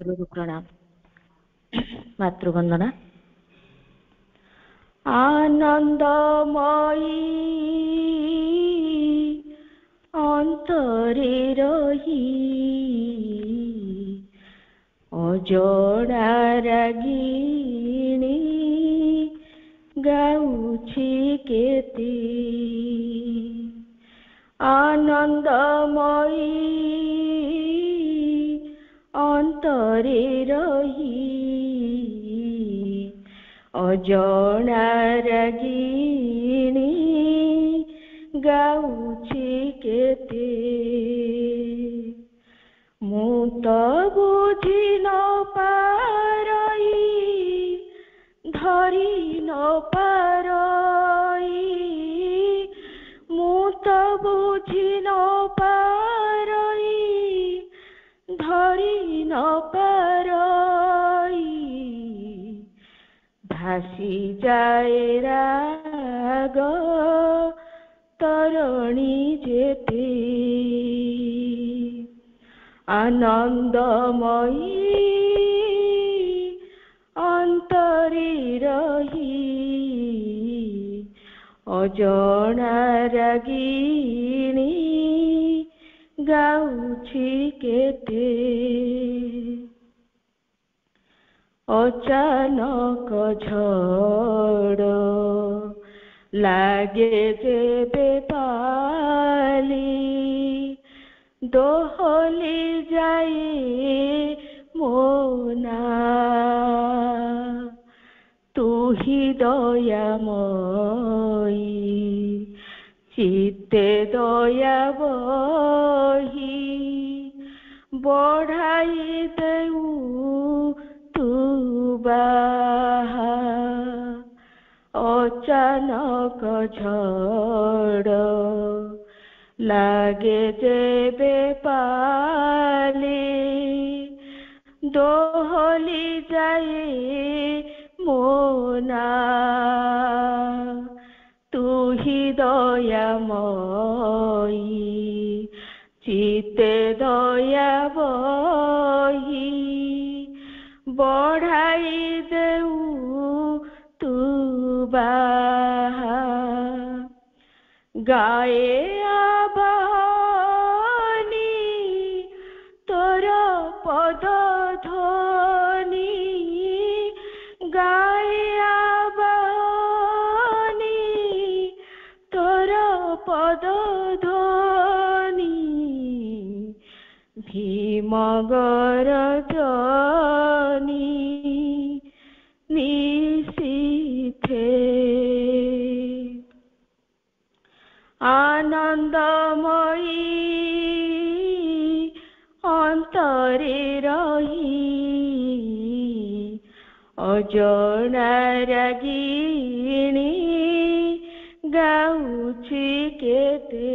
गुरु प्रणाम। मातृवंदना। आनंदमयी अंतरे रही अजोड़ा रागिणी गाउछि केते आनंदमयी अंतरे रही अजोड़ा रागिणी गाउछि केते मु तो बुझी न पारई धरी न पारई मु तो बुझी न पारई धरी न पारई भासी जाए राग तरुणी जेते आनंदमयी अंतरे रही अजोड़ा रागिणी गाउछि केते अचानक झड़ लागे जेबे पाली दोहली जाए मोना तू ही दयामयी चित्ते दया बही बढ़ाई देऊ तू बाहा अचानक झड़ लागे जेबे पाले दोहली जाए मोना तू ही दयामयी चित्ते दया बही बढ़ाई देऊ तू बाहा गाए तोर पद ध्वनि गाया बानी तोर पद ध्वनि भीमगर जनी निशीथे आनंदमयी अंतरे रही अजोड़ा रागिणी गाउछि केते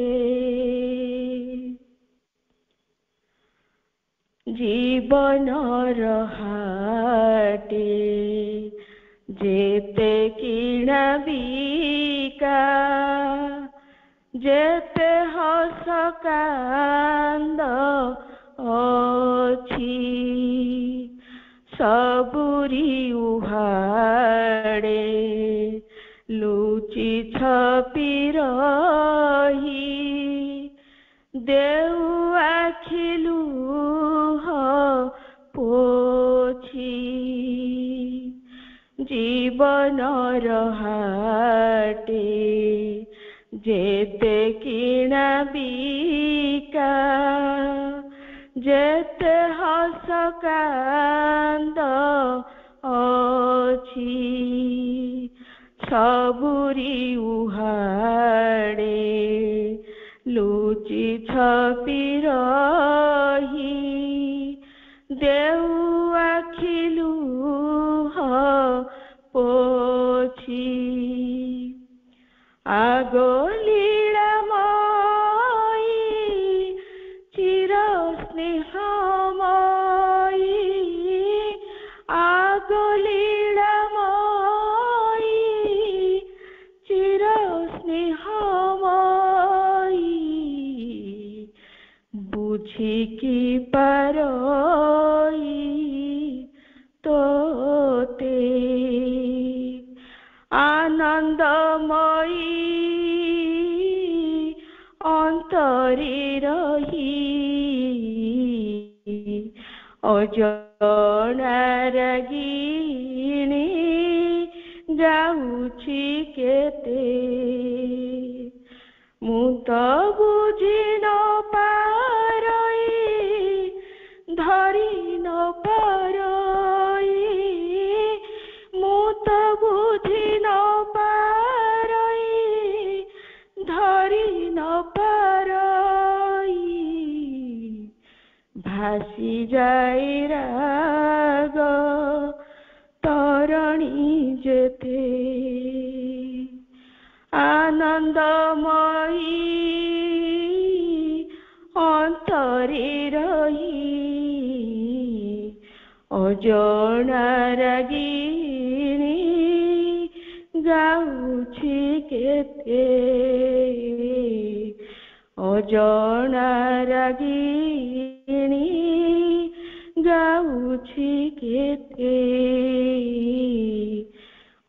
जीवन हाटे जेते किणा बिका जेते हस कांद अछि सबुरी उहाड़े लुचि छपी रही देउ आखिलू पोछी जीवन हाटे जेते किणा बिका जेते हस कांद अछि सबुरी उहाड़े लुचि छपी रही देउ आखिलू पोछी आगो लीलामयी चिर स्नेहमयी आगो लीलामयी चिर स्नेहमयी बुझी की पारई ଅଜଣାର ଗିଣି ଯାଉଛି କେତେ ମୁଁ ତ ବୁଝି ନ ପାରଇ ଧରି ନ ପାରଇ ମୁଁ ତ ବୁଝି ନ ପାରଇ ଧରି ନ ପାରଇ ଭାସି ଯାଇ ରାଗ ତରଣୀ ଯେତେ ଆନନ୍ଦମୟୀ ଅନ୍ତରେ ରହି ଅଜଣାର ଗିଣି ଗାଉଛି କେତେ ଅଜଣାର ଗିଣି ଗାଉଛି କେତେ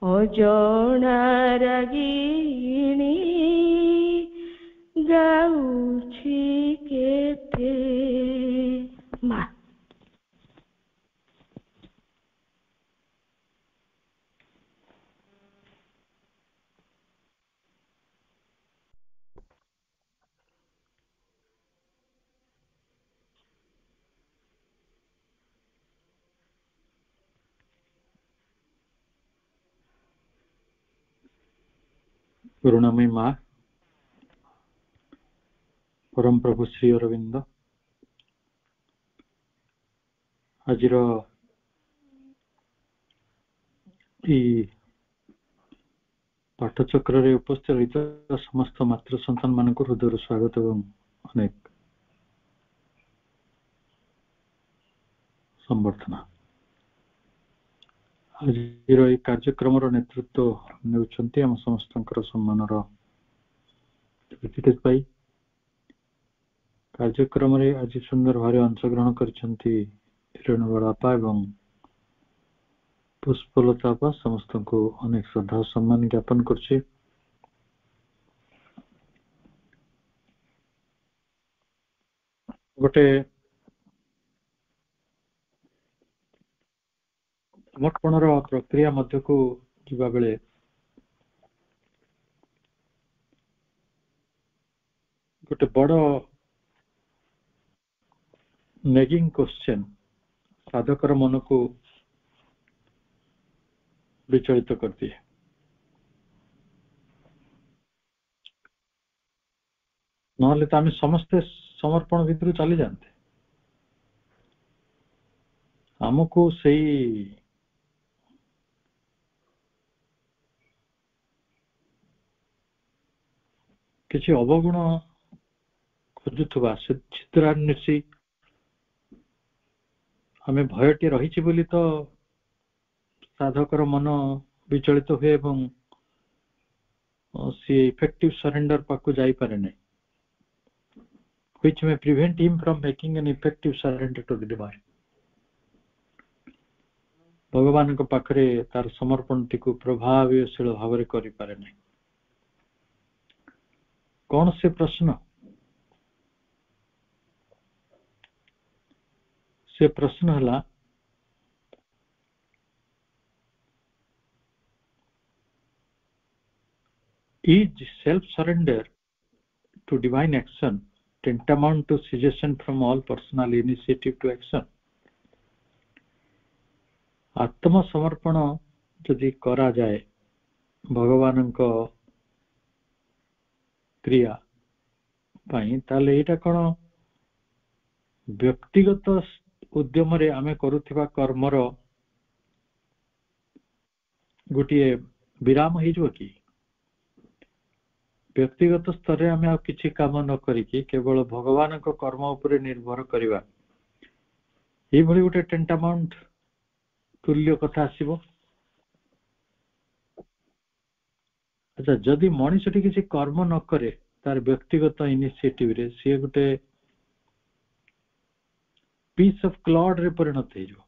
ଅଜଣାର ଗିଣି ଗାଉଛି କେତେ ମା करुणामयी माँ परम प्रभु श्री अरविंद आजिर पाठचक्र उपस्थित समस्त मातृ सन्तान मान हृदय स्वागत एवं अनेक संबर्धना। आज कार्यक्रम नेतृत्व नेउछन्ति हम समस्त सम्मान भाई कार्यक्रम आज सुंदर भाव अंशग्रहण करछन्ति रेणुबापा एवं पुष्पलता आपा समस्त को अनेक श्रद्धा सम्मान ज्ञापन करछे। गोटे समर्पणर प्रक्रिया मध्य को जीवा बेले गोटे बड़ नेगिंग क्वेश्चन साधकर मन को विचलित कर दिए। नहले तो आम समस्ते समर्पण भीतर चली जाते आमको सही किसी अवगुण खोजुवा से चित्रान्वेषी आम भयटी रही बोली तो साधकर मन विचलित हुए एवं सी इफेक्टिव सरेंडर पाक जाई पारे नहीं which may prevent him from making an effective surrender to the divine। भगवान को पाखरे तार समर्पण टी को प्रभावशील भाव में करि पारे नहीं। कौन से प्रश्न हला is self surrender to divine action tantamount to cessation from all personal initiative to action। आत्म समर्पण यदि करा जाए भगवान को क्रिया पाई ताले एटा कोन व्यक्तिगत उद्यम रे आमे करूथिबा कर्मर गोटिए विराम हो जो कि व्यक्तिगत स्तर रे आमे किछि काम न करिकि केवल भगवान को कर्म उपरे निर्भर करिवा ए भली गोटे टेंटामाउंट तुल्य कथा आसीबो। अच्छा जदि मनुष्यटी किसी कर्म न करे तार व्यक्तिगत इनिशिएटिव रे सी गोटे पीस ऑफ क्लॉड रे परिणत हो जो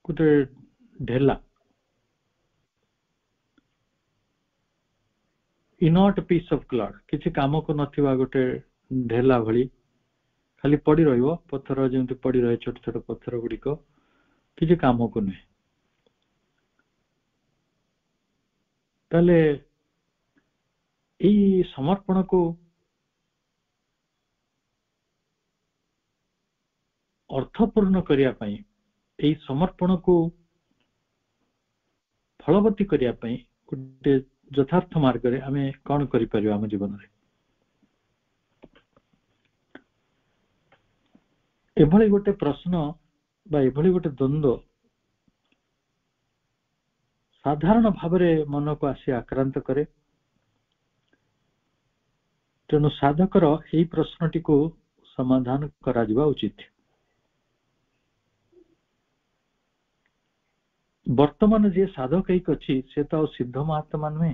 गोटे ढेला इनॉट पीस ऑफ क्लॉड किसी काम को नथिबा गोटे ढेला भली खाली पड़ी रहिबो पत्थर जेमति पड़ी रहे छोट छोट पत्थर गुड़िक किसी काम को नुहे ताले एई समर्पण को अर्थपूर्ण करिया पई एई समर्पण को फलवती करिया पई गोटे यथार्थ मार्ग रे आमे कोन करि परिबा हम जीवन रे एभली गोटे प्रश्न बा एभली गोटे द्वंद्व साधारण भाव में मन को आसी आक्रांत करे तेणु साधकर यही प्रश्नटी को समाधान करा जिबा उचित वर्तमान जे साधक एक अच्छी से तो सिद्ध महात्मा नुहे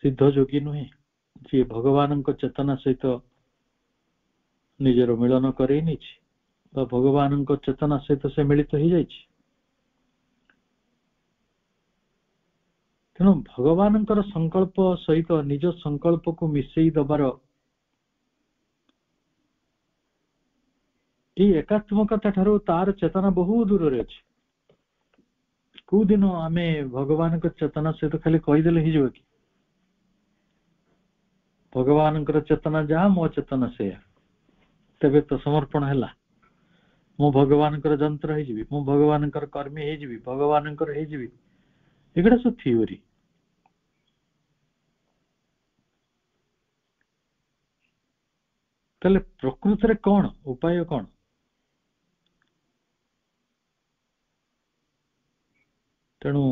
सिद्ध जोगी नुहे जी भगवान चेतना सहित निजर मिलन करे भगवान चेतना सहित से मिलित हो जाइए तेणु भगवान संकल्प सहित निज संकल्प को मिसई दबार ये एकात्मकता ठारू तार चेतना बहुत दूर रे अछि को दिन आमे भगवान चेतना सहित खाली कहीदेले हो कि भगवान चेतना जहाँ मो चेतना से तेबे तो समर्पण है मो भगवान जंत्र हो भगवान कर्मी हो भगवान एगुड़ा सब थियोरी ताले प्रकृत रे कौन उपाय कौन तेणु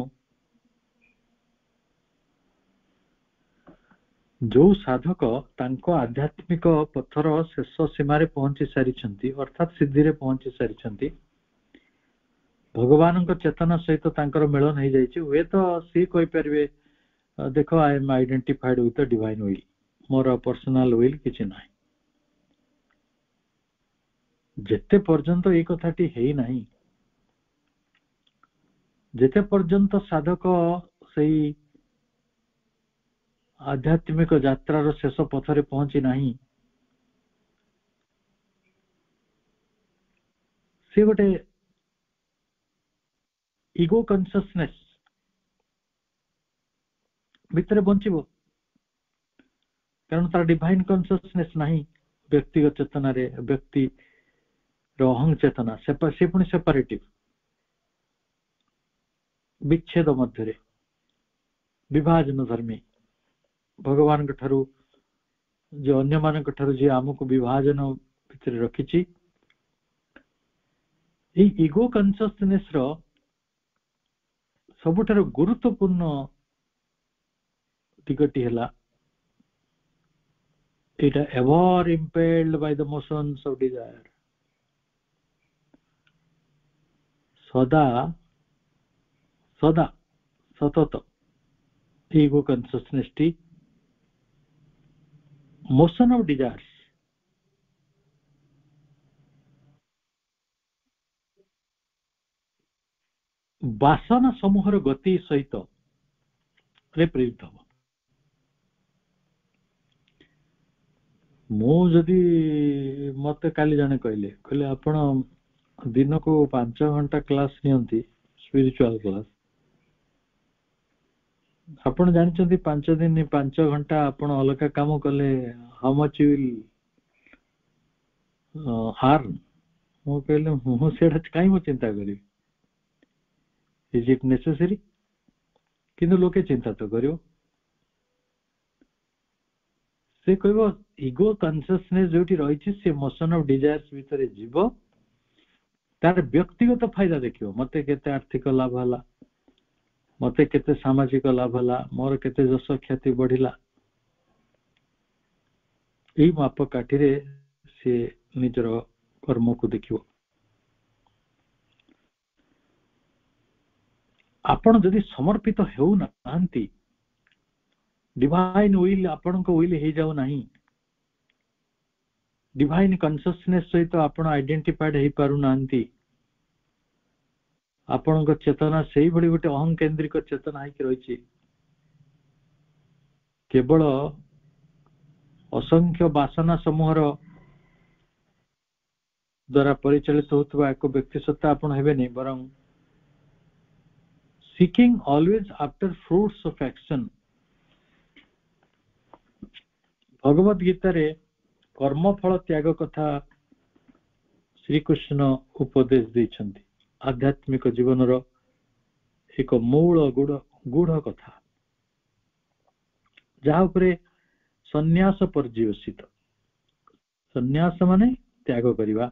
जो साधक तांको आध्यात्मिक पथर शेष सीमार पहुंची सारी अर्थात सिद्धि रे पहुंची सारी भगवान चेतना सहित तांकर मिलन हो जाइए हुए तो सी कही पारे देख I am identified with the divine will more personal will किछि नाही जेते पर्यंत ये कथाटी है नहीं जेते पर्यंत साधक सही आध्यात्मिक यात्रार शेष पथरे पहुंची नहीं से गोटे इगो कॉन्शियसनेस भितर बंचिबो कारण तार डिवाइन कॉन्शियसनेस नहीं व्यक्तिगत चेतना रे व्यक्ति अहं चेतना से पुणी सेपरेटिव विच्छेद मध्य विभाजन धर्मी भगवान ठारू जो अन्य मान ठारू जी आमको विभाजन भितर रखी इगो कॉन्शियसनेस रो सबुठार गुरुत्वपूर्ण दिगटी है इटा ever impelled by the motions of desire सदा सदा सतत ego consciousness T motion of desires वासना समूहर गति सहित प्रेरित हम मुझे मत काली जाने कहले आपण दिन को 5 घंटा क्लास नियंती स्पिरिचुअल क्लास आपण जानते 5 दिन 5 घंटा आपण अलग काम कले हाउ मच विल हार्म मु कहले मु सेडा काई मु चिंता करी इज इट नेसेसरी किंतु लोके चिंता तो करियो से कहबो इगो कॉन्शियसनेस जोटी रही से मोशन ऑफ डिजायर्स भीतर जीव तार व्यक्तिगत फायदा देखियो मते केते आर्थिक लाभ हला मते केते सामाजिक लाभ हला मोर केते जस ख्याति बढ़िला एई माप काठी रे से निजर कर्म को देखियो आपण जदि समर्पित हेउ नांती डिवाइन विल आपण को विल हे जाऊ नहीं डिवाइन कॉन्शियसनेस सहित आपण आइडेंटिफाइड हे पारु नांती आपण को चेतना सेही बड़ी गोटे अहं केंद्रिक चेतना है कि रही केवल असंख्य वासना समूहर द्वारा परिचालित होता एक व्यक्ति सत्ता आपण हेबेनी बरं seeking always after fruits of action Bhagavad Gita रे कर्म फल त्याग कथा श्री कृष्ण उपदेश दैछन्ति आध्यात्मिक जीवन रो एक मूल गूढ़ कथा जहा उपरे सन्यास पर्यवसित सन्यास माने त्याग करिवा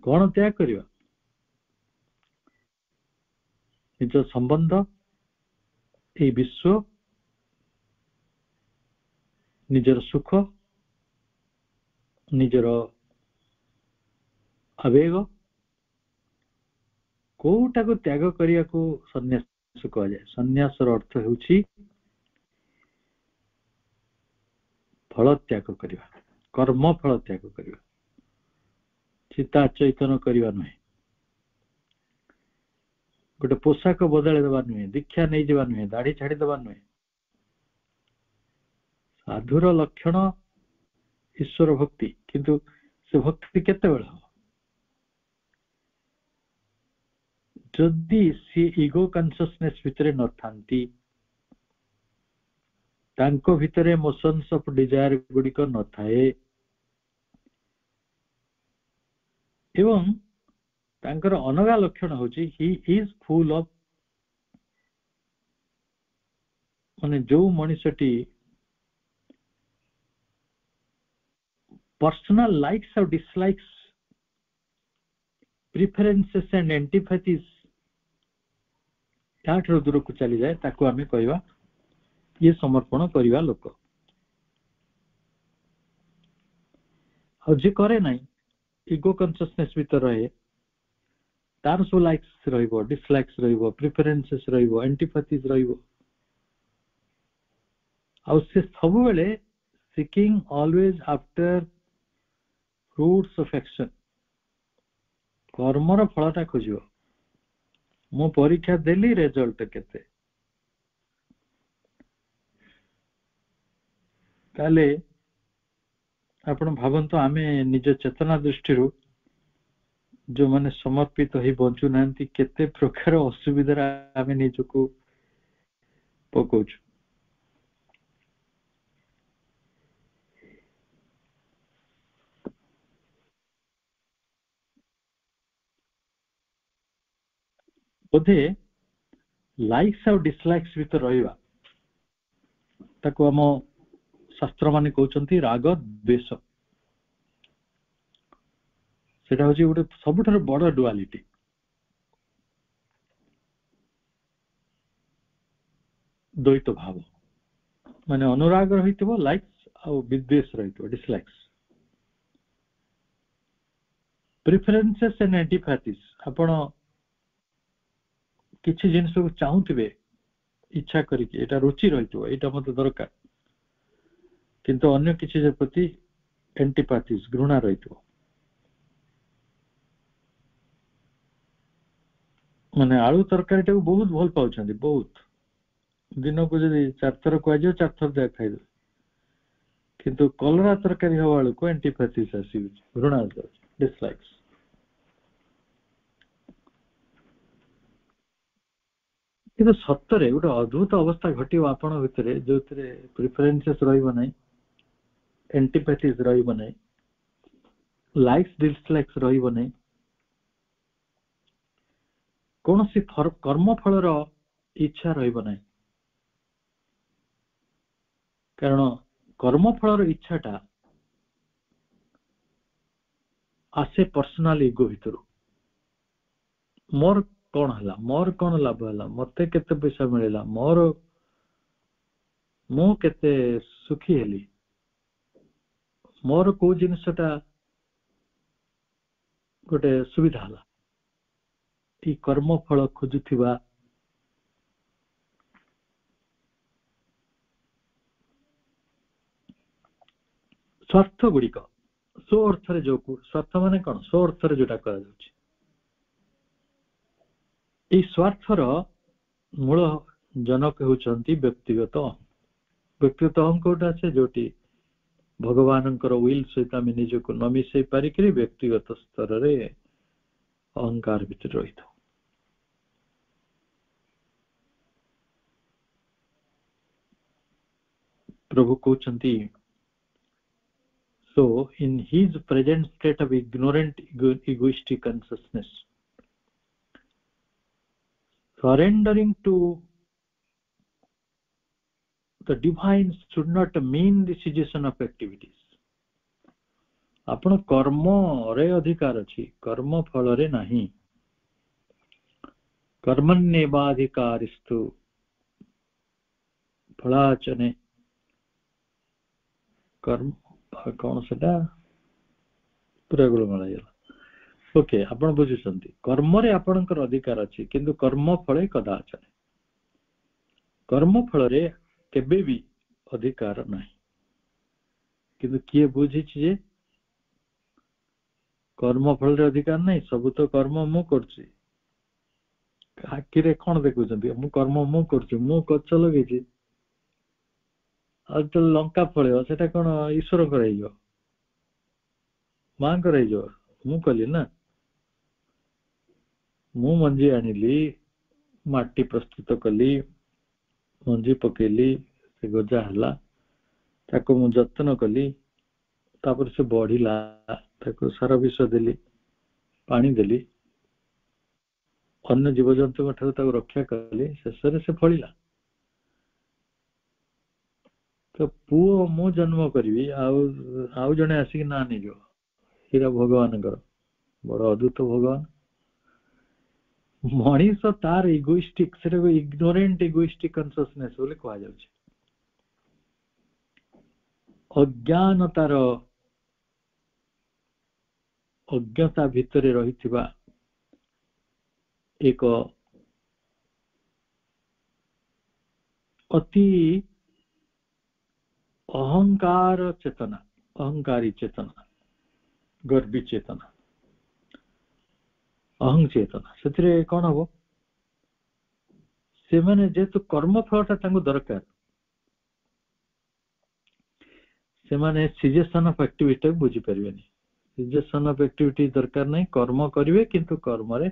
कौन त्याग करिवा निज संबंध ए विश्व निजर सुख निजर आवेग कोटा को त्याग करिया को सन्यास कहा जाए सन्यास अर्थ हेउछि फल त्याग करिवा कर्म फल त्याग करिवा चिता चैतन्य करिवा नुहे गोटे पोशाक बदले देवा नुहे दीक्षा नहीं जावा नुहे दाढ़ी छाड़ी देवा नुहे साधुर लक्षण ईश्वर भक्ति किंतु से भक्ति केते बेला हो जदि सी इगो कॉन्शियसनेस भितरे न थांती तांको भितरे मोशन्स ऑफ डिजायर गुडी को न थाए एवं तांकर अनगा लक्षण होची ही इज फुल ऑफ माने जो मनुष्यटी पर्सनल लाइक्स और डिसलाइक्स प्रिफरेंसेस एंड एंटीपैथीज ताठर दूर को चली जाए ताको आमे कहवा ये समर्पण करिवा लोक और जे करे नाही इगो कॉन्शियसनेस भीतर रहे तार सो लाइक्स रहिबो डिसलाइक्स रहिबो प्रिफरेंसेस रहिबो एंटीपैथीज रहिबो और से सब बेले seeking always after fruits of action कर्मर फलटा खोजिबो मो परीक्षा देली रिजल्ट केते ताले आपण भावंतो आमे निज चेतना दृष्टि जो माने समर्पित हो बंचु नांती केते प्रकार असुविधा आमे निजको पकोच बोधे लाइक्स और डिसलाइक्स भीतर रहिबा ताको हम शास्त्र माने कहउचंती राग द्वेष सेटा होची गोटे सबुठार बड़ डुआलिटी द्वैत भाव माने अनुराग रहितबो लाइक्स और विद्वेष रहितबो डिसलाइक्स प्रेफरेंसेस एंड एंटीपैथीज आपण किछि जिनिस को चाहूथिबे इच्छा करिके एटा रुचि रहितबो एटा मते दरकार किंतु अन्य किछि जे प्रति एंटीपैथीज घृणा रहितबो माने आलू तरकारी टाको बहुत भल पाउछंदी बहुत दिन को जदी 4 थर कहजो 4 थर दे खाइदो किंतु कलरा तरकारी हवाळो को एंटीपैथीज आसी घृणा डिसलाइक्स किंतु सत्तरे गोटे अद्भुत अवस्था घटियो आपण भितरे जोतरे प्रेफरेंसेस रहिबो नै एंटीपैथीज रहिबो नै लाइक्स डिसलाइक्स रहिबो नै कौन सी कर्म फलर इच्छा रहिबो नै कारण कर्म फलर इच्छाटा आसे पर्सनल इगो भितरु मोर कौन हला मोर कौन लाभ हला मते केते पैसा मिलेला मोर मो केते सुखी हेली मोर को जिनसटा गोटे सुविधा हला ई कर्म फल खोजुथिबा स्वार्थ गुड़िक सो अर्थ रे जो स्वार्थ माने कौन सो अर्थ रे जोटा करा जाउछि ई स्वार्थर मूल जनक होउचंती व्यक्तिगत अहंकार से जोटी भगवानଙ୍କର will सहित आम निजको न मिसई पारिक व्यक्तिगत स्तर रे अहंकार भितर रही था। प्रभु कहते so in his present state of ignorant egoistic consciousness, surrendering to the divine should not mean the cessation of activities. आपण कर्म रे अधिकार अछि, कर्म फल रे नहीं। कर्मण्येवाधिकारिस्तु फलाचने कर्म कौन सेटा पूरा गोलमाल गला। ओके आपण बुझुछंती कर्म रे आपणकर अधिकार अछि किंतु कर्म फले कदाचने, कर्म फल रे केबे भी अधिकार नहीं। किंतु किए बुझिछि जे कर्म फल रे अधिकार नहीं, सब तो कर्म मु करछि। आखिरे कौन देखुछंती मु कर्म मु करछि, मु गछ लगेछि आ तो लंका फले सेटा कोन ईश्वर करैयो मां करैयो, मु कली ना। मु मंजी आनिली, माटी प्रस्तुत कली, मंजी पकेली, से गजा हला, ताको मु जतन कली, तापर से बढ़िला, ताको सारा विष देली, पानी देली, अन्य जीव जंतु ठाରୁ ताको रक्षा कली, शेषरे से फलिला। तो पुओ मु जन्म करी आउ जने आसिक ना निजो हीरा भगवानकर बड़ अद्भुत भगवान। मनीष तार इगोइस्टिक से इग्नोरेंट इगोइस्टिक कॉन्शियसनेस बोले कहा जाउछि। अज्ञानतार अज्ञता भितरे रहिथिबा एक अति अहंकार चेतना, अहंकारी चेतना, गर्वी चेतना, अहं चेतना से कौन हम से माने जेतु कर्म फलटा तांको दरकार, से माने सिजेशन ऑफ एक्टिविटी बुझी परिबेनी। सिजेशन ऑफ एक्टिविटी दरकार नहीं, कर्म करिवे किंतु कर्म रे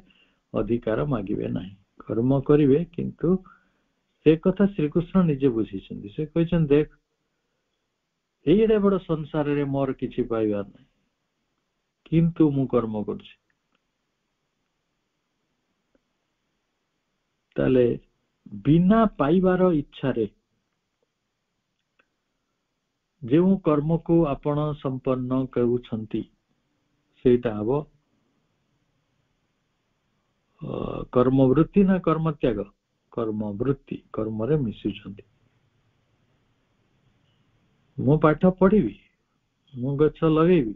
अधिकार मागिवे नहीं। कर्म करिवे किंतु से कथा श्री कृष्ण निजे बुझिछन्ती। से कहछन देख एइडे बड़ संसार रे मोर किछि पाइबार नहीं, किंतु मु कर्म करछि। ताले बिना पाइबार इच्छा रे जो कर्म को आपण संपन्न करूछन्ती सेटा हबो कर्म वृत्ति ना कर्म त्याग, कर्म वृत्ति, कर्म रे मिसुछन्ती। मु पाठ पढ़िबी, मु गछ लगेबी,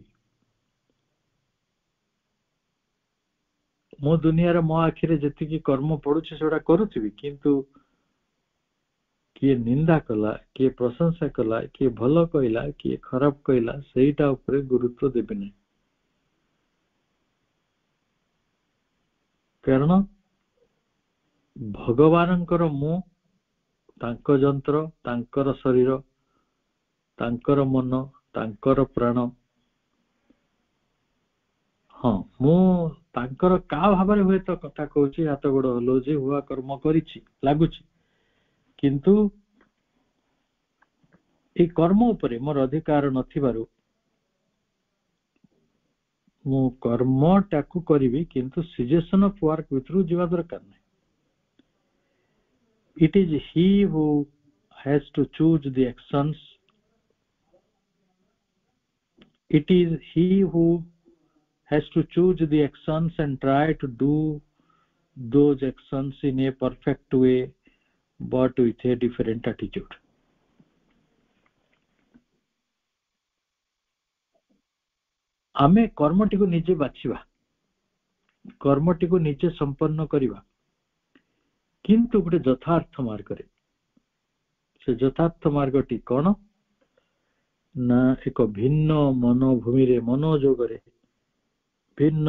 मो दुनिया रे मो आखिरे जति की कर्म पड़ुछि सेटा करूथिबी, किंतु किए निंदा कला, किए प्रशंसा कला, किए भल कहला, किए खराब कहला, सेटा ऊपर गुरुत्व देबे नहीं। कारण भगवानंकर मु तांको जंत्र, तांकर शरीर, तांकर मन, तांकर प्राण, हाँ मु तांकर का भाबरे हुए तो कथा कहूची, हाथ गोड़ हलौची, हुआ कर्म करिछि लागुछि, किंतु ए कर्म उपरे मोर अधिकार नथिबारु मु कर्म टाकू करिवि, किंतु सिजेशन ऑफ वर्क विथरु जीवा दरकार नहीं। It is he who has to choose the actions. It is he who has to choose the actions and try to do those actions in a perfect way, but with a different attitude. आमे committee को निजे बाछिबा, committee को निजे संपन्न करिबा, किंतु गोटे यथार्थ मार्ग रे। से यथार्थ मार्गटी कौन ना एक भिन्न मनोभूमि रे, मनोजोग रे, भिन्न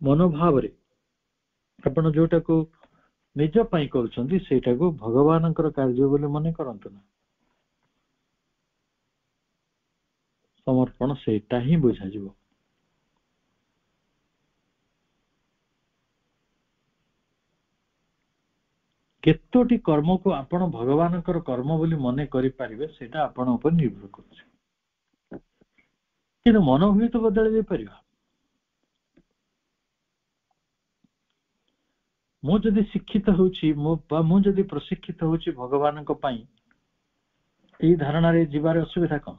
मनोभाव रे आपण जोटा को निज पई करूछंती सेटा को भगवानंकर कार्य बोले मने करंतु ना। समर्पण सेटा ही बुझा जिवो। केतोटी कर्म को आपण भगवान कर्म बोली मने करि पारिबे सेटा आपण ऊपर निर्भर करछ। किंतु मन हुए तो बदल दे परिबा। मु जदि शिक्षित होउची मु जदि प्रशिक्षित होउची भगवान को पई एई धारणा रे जीवार असुविधा कम।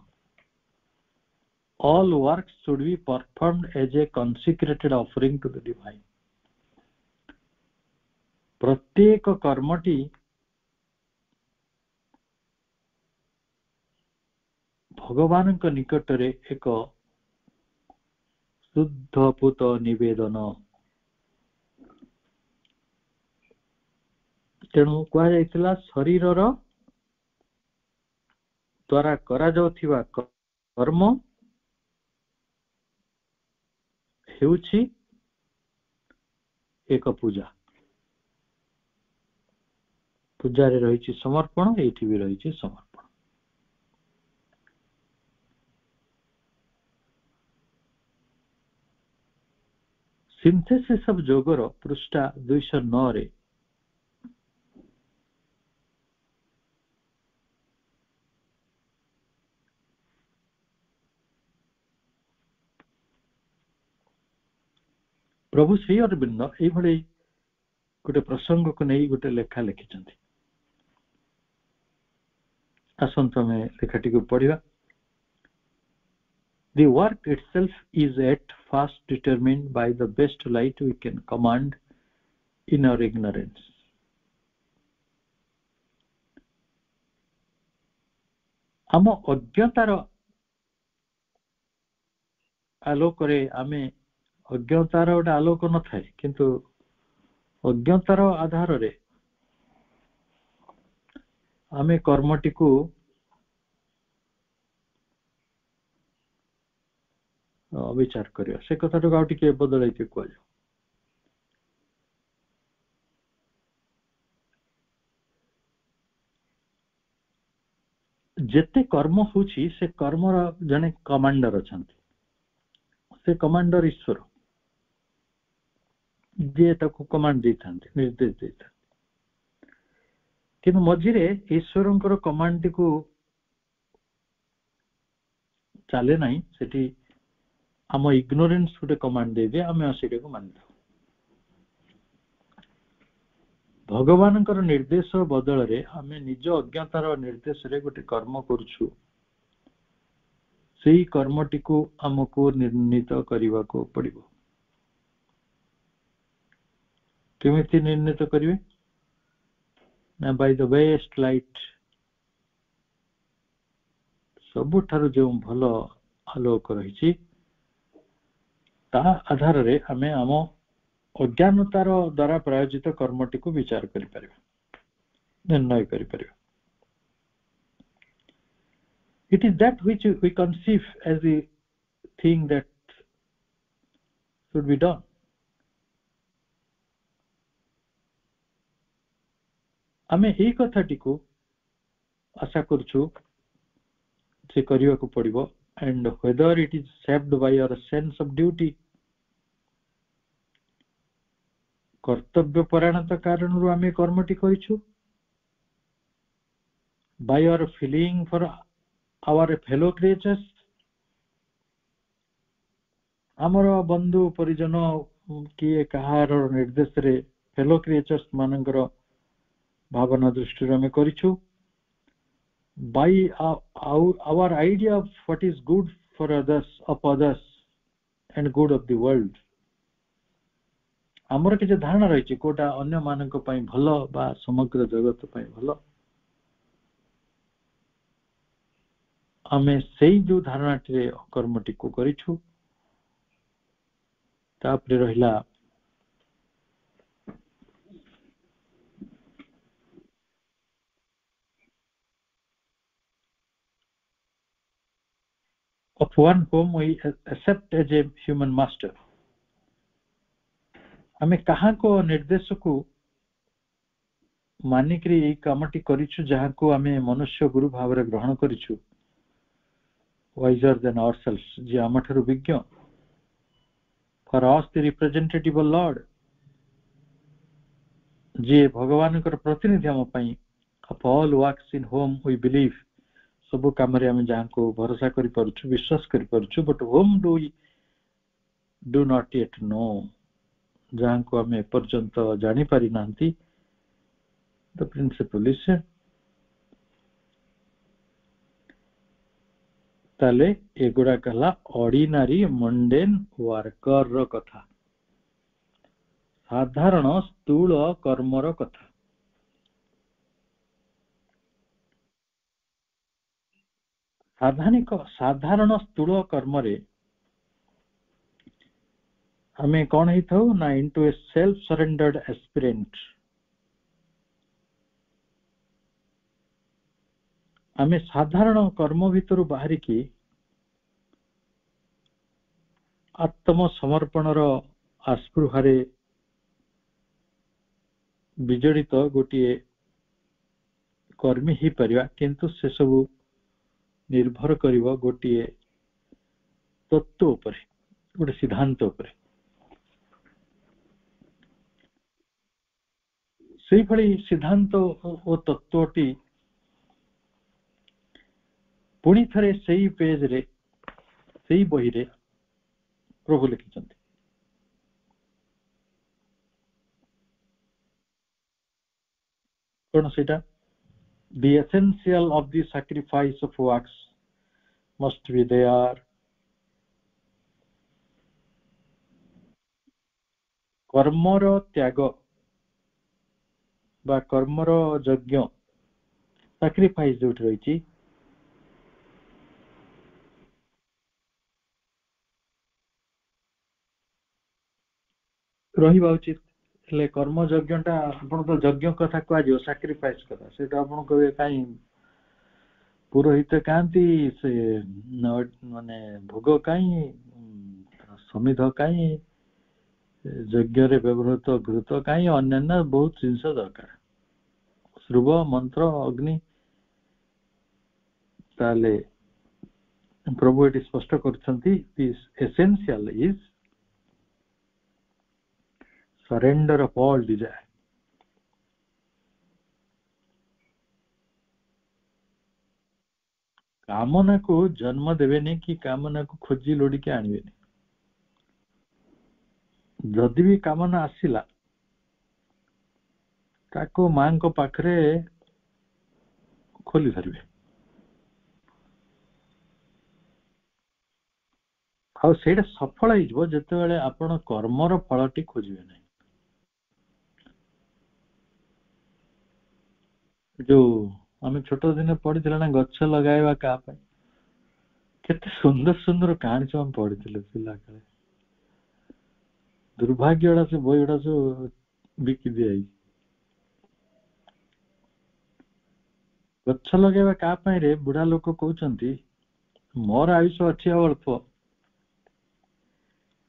All works should be performed as a consecrated offering to the divine. प्रत्येक कर्मटी भगवान को निकट रे एक शुद्ध पूत निवेदन। तेणु कहा जाइतिला शरीर द्वारा करा जाउथिबा कर्म हेउछि एक पूजा। पूजा रे रहिछि समर्पण, एठी भी रहिछि समर्पण। सिंथेसिस ऑफ जोगर पृष्ठा 209 रे प्रभु श्री अरविंद एई भली गोटे प्रसंग को नहीं गोटे लेखा लिखिछन्ति। आसंत में लेखाटी को पढ़िबा। The work itself is at first determined by the best light we can command in our ignorance. आम अज्ञतार आलोक रे आमे अज्ञतार गोटे आलोक न थाए किंतु अज्ञतार आधार रे आमे कर्मटी को विचार करिया। से कथा तो गाउटी के बदलाइते को जेते कर्म होची से कर्मर जने कमांडर अछंती। से कमांडर ईश्वर जे ताको कमांड देथांती, निर्देश देथांती। किंतु मझिरे ईश्वरंकर कमांड को चले नहीं, सेठी आम इग्नोरेंस गोटे कमांड दे दे आम आसी को मान दो। भगवान निर्देश बदल रे आमे निज अज्ञातार निर्देश रे गोटे कर्म करूछु। सेही कर्मटी को आमको निर्णीत करने को पड़िबो। केमिति निर्णीत करिवे ना बाय द बेस्ट लाइट। सबुठारु जो भल आलोक रही ता आधार रे आमे आम अज्ञानतार द्वारा प्रायोजित कर्मटी को विचार करि परिबा, निर्णय करि परिबा। It is that which we conceive as the thing that should be done. आमे एई कथाटी को आशा करछु से करिया को पड़िबो। And whether it is shaped by our sense of duty, कर्तव्य परायणता कारण रु आमे committee करिछु, by our feeling for our fellow creatures, आमर बंधु परिजन किए कहार निर्देश रे फेलो क्रिएचर्स मानकर भावना दृष्टि रे आमे करिछु, by our idea of what is good for others, of others and good of the world. आमर के धारणा रही कोटा अन्य मानक पई भलो बा समग्र जगत पई भलो, आमे सेही जो धारणा रे कर्मटी को करिछु। तापरे रहिला of one whom we accept as a human master. आमे कहा को निर्देश को मानिकरी कामटी करिछु जहा को आमे मनुष्य गुरु भाव रे ग्रहण करिछु। wiser than ourselves, जे आमठारु विज्ञ, for us the representative of Lord, जे भगवान कर प्रतिनिधि हम पई, of all works in whom we believe, सब काम रे हम जान को भरोसा करि परछु, विश्वास करि परछु, but whom do we do not yet know, जान को हमें पर्यंत जानि पारि नांती. The principle is ताले एगुड़ा कहला ऑर्डिनरी मंडेन वर्कर रो कथा, साधारण स्थूल कर्मर कथा. साधारण स्थूल कर्म रे हमें कौन ही था ना इनटू ए सेल्फ सरेंडर्ड एस्पिरेंट. हमें साधारण कर्म भीतर बाहर की आत्म समर्पण रो आस्पृहारे विजड़ित गोटे कर्मी ही परिवा, किंतु से सब निर्भर करिवो गोटे तत्व उपरे, गोटे सिद्धांत उपरे. सेही भली सिद्धांत ओ तत्वटी पुणी थरे सेही पेज रे, सेही बही रे प्रभु लिखिछन्ति. कोन सेटा? The essential of the sacrifice of works must be there. कर्मर त्याग बा कर्मर यज्ञ, सैक्रिफाइस जो रही रहिबा उचित. हेले कर्म यज्ञटा आपण तो यज्ञ कथा कह जो सैक्रिफाइस कथा, सेटा आपण कहे काई पुरोहित कांती से माने भोग काई समिध काई यज्ञ रे व्यवहृत घृत काई अन्य बहुत जिनस दरकार. श्रुव मंत्र अग्नि ताले प्रभु एटी स्पष्ट करछन्ति. This essential is surrender of all desire. कामना को जन्म देवेनी कि कामना को खोजी लोड़ी के आनिवेनी. जदि भी कामना आसिला ताको मां को पाखरे खोली धरबे. आ सेटा सफल हिजबो जते बेले आपण कर्मर फलटी खोजिबे नै. जो आम छोट दिन पढ़ी ना गछ लगाइबा का पे केते सुंदर सुंदर कहानी सब हम पढ़ी पिला काले. दुर्भाग्य से बही गुड़ा सब बिकी दिया. गछ लगाइबा का पे रे बुढ़ा लोक कहउचंती मोर आयुष अछि अल्प,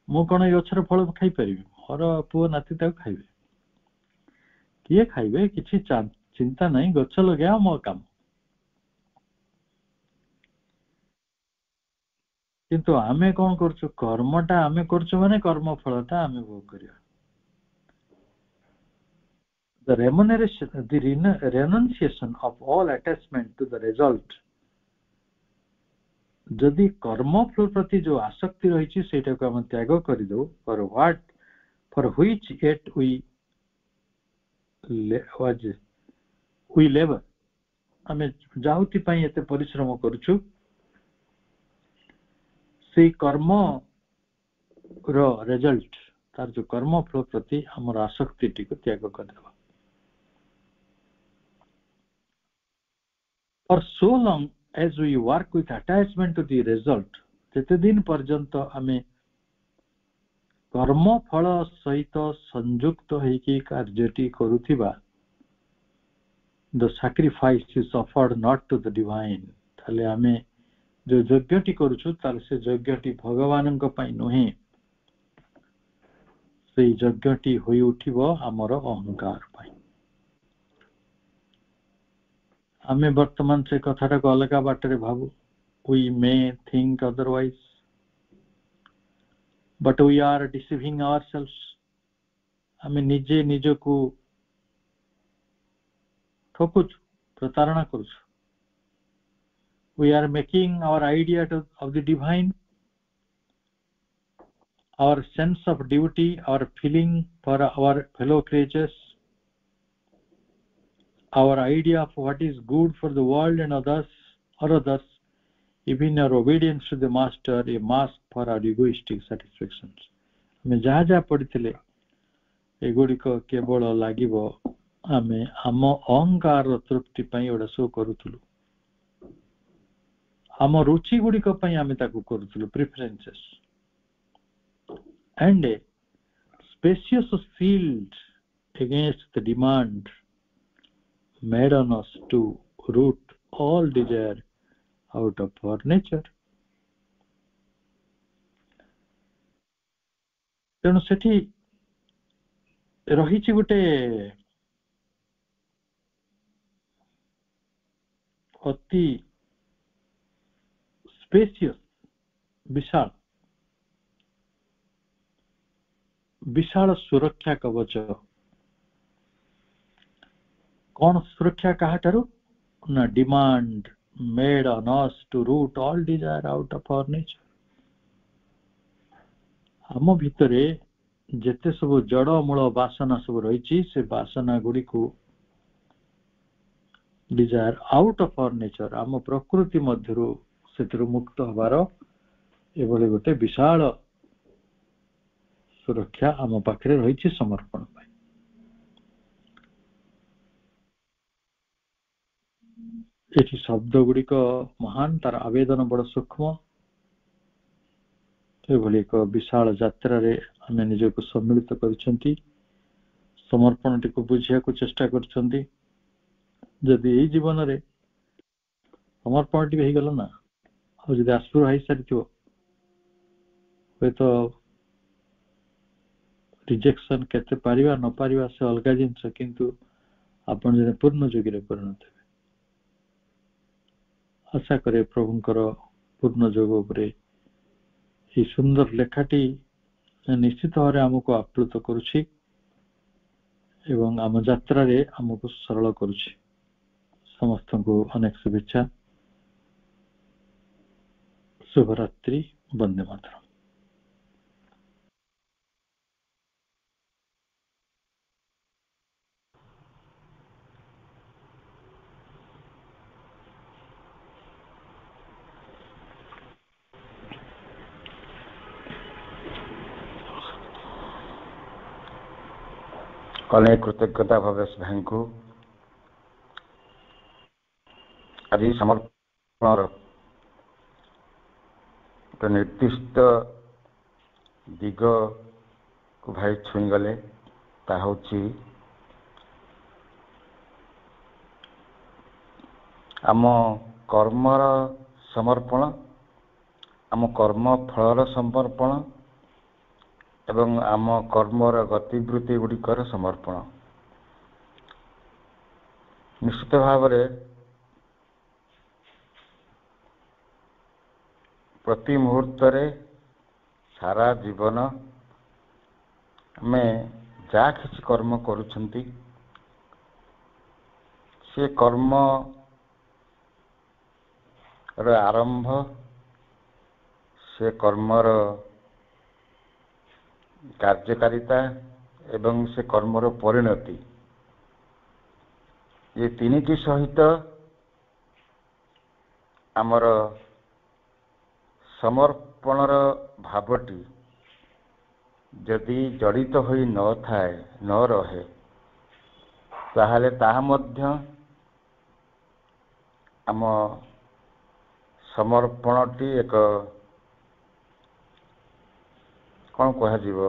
मु कोन गछर फल खाई परिबि, मोर पुओ नाती ताको खाइबे. किए खाइबे किछि चिंता नहीं, गछ लगा मो काम. किंतु आमे कौन करछु, कर्मटा आमे करछु माने कर्म फलटा आमे भोग करिया. The remuneration, the renunciation of all attachment to the result. जदि कर्म फल प्रति जो आसक्ति रही सेटा को हम त्याग कर दो, for what, for which yet we labor, आमे जाहुति पई एते परिश्रम करछु, से कर्म रो रिजल्ट तार जो कर्म फल प्रति हमर आसक्ति टी को त्याग कर देबा. For so long as we work with attachment to the result, जते दिन पर्यंत आमे कर्म फल सहित संयुक्त होइकी कार्यटी करूथिबा, the sacrifice is offered not to the divine. ताले आमे जो यज्ञटी करूछु तार से यज्ञटी भगवानक पई नहे, से यज्ञटी होई उठिबो हमर अहंकार पई. आमे वर्तमान से कथाटा को अलगा बाटरे भाबु, we may think otherwise, but we are deceiving ourselves. ଆମେ ନିଜେ ନିଜକୁ ଠକୁଛୁ, ପ୍ରତାରଣା କରୁଛୁ. We are making our idea of the divine, our sense of duty, our feeling for our fellow creatures, our idea of what is good for the world and others, even our obedience to the master, a mask for our egoistic satisfactions. ଆମେ ଯାହା ଯାହା ପଢିଥିଲେ ଏଗୁଡ଼ିକ କେବଳ ଲାଗିବ ଆମେ ଆମ ଅହଙ୍କାର ତୃପ୍ତି ପାଇଁ ଏଗୁଡ଼ା ସବୁ କରୁଥିଲୁ, ଆମ ରୁଚି ଗୁଡ଼ିକ ପାଇଁ ଆମେ ତାକୁ କରୁଥିଲୁ, preferences, and a spacious field against the demand made on us to root all desire out of our nature. ତେଣୁ ସେଠି ରହିଛି ଗୋଟେ ଅତି ସ୍ପେସିୟସ୍, ବିଶାଳ ସୁରକ୍ଷା କବଚ. କଣ ସୁରକ୍ଷା କାହାଠାରୁ ନା demand made on us to root all desire out of our nature. ଆମ ଭିତରେ ଯେତେ ସବୁ ଜଡ଼ ମୂଳ ବାସନା ସବୁ ରହିଛି ସେ ବାସନା ଗୁଡ଼ିକୁ desire out of our nature, ଆମ ପ୍ରକୃତି ମଧ୍ୟରୁ ସେଥିରୁ ମୁକ୍ତ ହେବାର ଏଭଳି ଗୋଟେ ବିଶାଳ ସୁରକ୍ଷା ଆମ ପାଖରେ ରହିଛି ସମର୍ପଣ ପାଇଁ. ଏଠି ଶବ୍ଦ ଗୁଡ଼ିକ ମହାନ, ତାର ଆବେଦନ ବଡ଼ ସୂକ୍ଷ୍ମ. ଏଭଳି ଏକ ବିଶାଳ ଯାତ୍ରାରେ ଆମେ ନିଜକୁ ସମ୍ମିଳିତ କରିଛନ୍ତି, ସମର୍ପଣଟିକୁ ବୁଝିବାକୁ ଚେଷ୍ଟା କରୁଛନ୍ତି. ଯଦି ଏଇ ଜୀବନରେ ସମର୍ପଣଟି ହେଇଗଲା ନା, ଆଉ ଯଦି ଆଶ୍ରୁ ହେଇସାରିଥିବ, ହୁଏତ ରିଜେକ୍ସନ କେତେ ପାରିବା ନ ପାରିବା ସେ ଅଲଗା ଜିନିଷ, କିନ୍ତୁ ଆପଣ ଜଣେ ପୂର୍ଣ୍ଣ ଯୋଗୀରେ ପରିଣତ ହେବେ. ଆଶା କରେ ପ୍ରଭୁଙ୍କର ପୂର୍ଣ୍ଣ ଯୋଗ ଉପରେ এই ସୁନ୍ଦର ଲେଖାଟି ନିଶ୍ଚିତ ଭାବରେ ଆମକୁ ଆପ୍ଲୁତ କରୁଛି ଏବଂ ଆମ ଯାତ୍ରାରେ ଆମକୁ ସରଳ କରୁଛି. ସମସ୍ତଙ୍କୁ ଅନେକ ଶୁଭେଚ୍ଛା. ଶୁଭରାତ୍ରି. ବନ୍ଦେ ମାତରମ୍. ଅନେକ କୃତଜ୍ଞତା ଭବେଶ ଭାଇଙ୍କୁ ଆଜି ସମର୍ପଣର ଏକ ନିର୍ଦ୍ଦିଷ୍ଟ ଦିଗକୁ ଭାଇ ଛୁଇଁଗଲେ. ତାହା ହେଉଛି ଆମ କର୍ମର ସମର୍ପଣ, ଆମ କର୍ମ ଫଳର ସମର୍ପଣ ଏବଂ ଆମ କର୍ମର ଗତିବୃତ୍ତି ଗୁଡ଼ିକର ସମର୍ପଣ. ନିଶ୍ଚିତ ଭାବରେ ପ୍ରତି ମୁହୂର୍ତ୍ତରେ ସାରା ଜୀବନ ଆମେ ଯାହା କିଛି କର୍ମ କରୁଛନ୍ତି, ସେ କର୍ମର ଆରମ୍ଭ, ସେ କର୍ମର କାର୍ଯ୍ୟକାରିତା ଏବଂ ସେ କର୍ମର ପରିଣତି, ଏ ତିନିଟି ସହିତ ଆମର ସମର୍ପଣର ଭାବଟି ଯଦି ଜଡ଼ିତ ହୋଇ ନ ରହେ, ତାହେଲେ ତାହା ମଧ୍ୟ ଆମ ସମର୍ପଣଟି ଏକ କ'ଣ କୁହାଯିବ,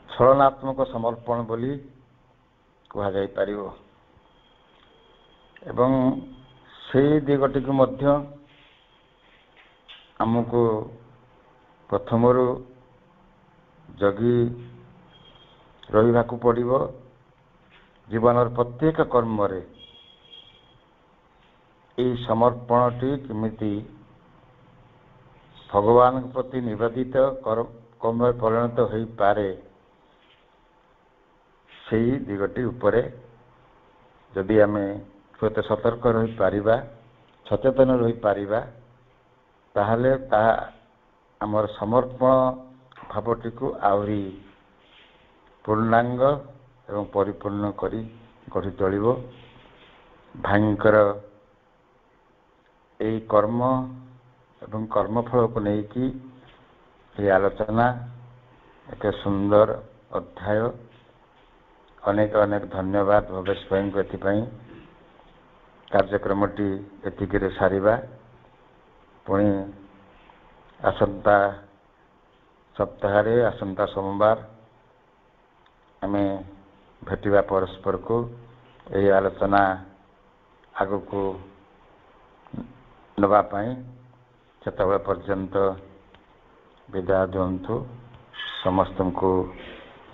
ଛଳନାତ୍ମକ ସମର୍ପଣ ବୋଲି କୁହାଯାଇପାରିବ. ଏବଂ ସେହି ଦିଗଟିକୁ ମଧ୍ୟ ଆମକୁ ପ୍ରଥମରୁ ଜଗି ରହିବାକୁ ପଡ଼ିବ. ଜୀବନର ପ୍ରତ୍ୟେକ କର୍ମରେ এই ସମର୍ପଣଟି କେମିତି ଭଗବାନଙ୍କ ପ୍ରତି ନିବେଦିତ କର୍ମରେ ପରିଣତ ହୋଇପାରେ, ସେହି ଦିଗଟି ଉପରେ ଯଦି ଆମେ ହୁଏତ ସତର୍କ ରହିପାରିବା, ସଚେତନ ରହିପାରିବା, ତାହେଲେ ତାହା ଆମର ସମର୍ପଣ ଭାବଟିକୁ ଆହୁରି ପୂର୍ଣ୍ଣାଙ୍ଗ ଏବଂ ପରିପୂର୍ଣ୍ଣ କରି ଗଢ଼ି ତୋଳିବ। ଭାଇଙ୍କର ଏହି କର୍ମ ଏବଂ କର୍ମଫଳକୁ ନେଇକି ଏହି ଆଲୋଚନା ଏକ ସୁନ୍ଦର ଅଧ୍ୟାୟ। ଅନେକ ଅନେକ ଧନ୍ୟବାଦ ଭବେଶ ଭାଇଙ୍କୁ ଏଥିପାଇଁ। କାର୍ଯ୍ୟକ୍ରମଟି ଏତିକିରେ ସାରିବା। ପୁଣି ଆସନ୍ତା ସପ୍ତାହରେ ଆସନ୍ତା ସୋମବାର ଆମେ ଭେଟିବା ପରସ୍ପରକୁ। ଏହି ଆଲୋଚନା ଆଗକୁ ନେବା ପାଇଁ ସେତେବେଳେ ପର୍ଯ୍ୟନ୍ତ ବିଦାୟ ଦିଅନ୍ତୁ। ସମସ୍ତଙ୍କୁ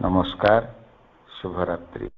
ନମସ୍କାର, ଶୁଭରାତ୍ରି।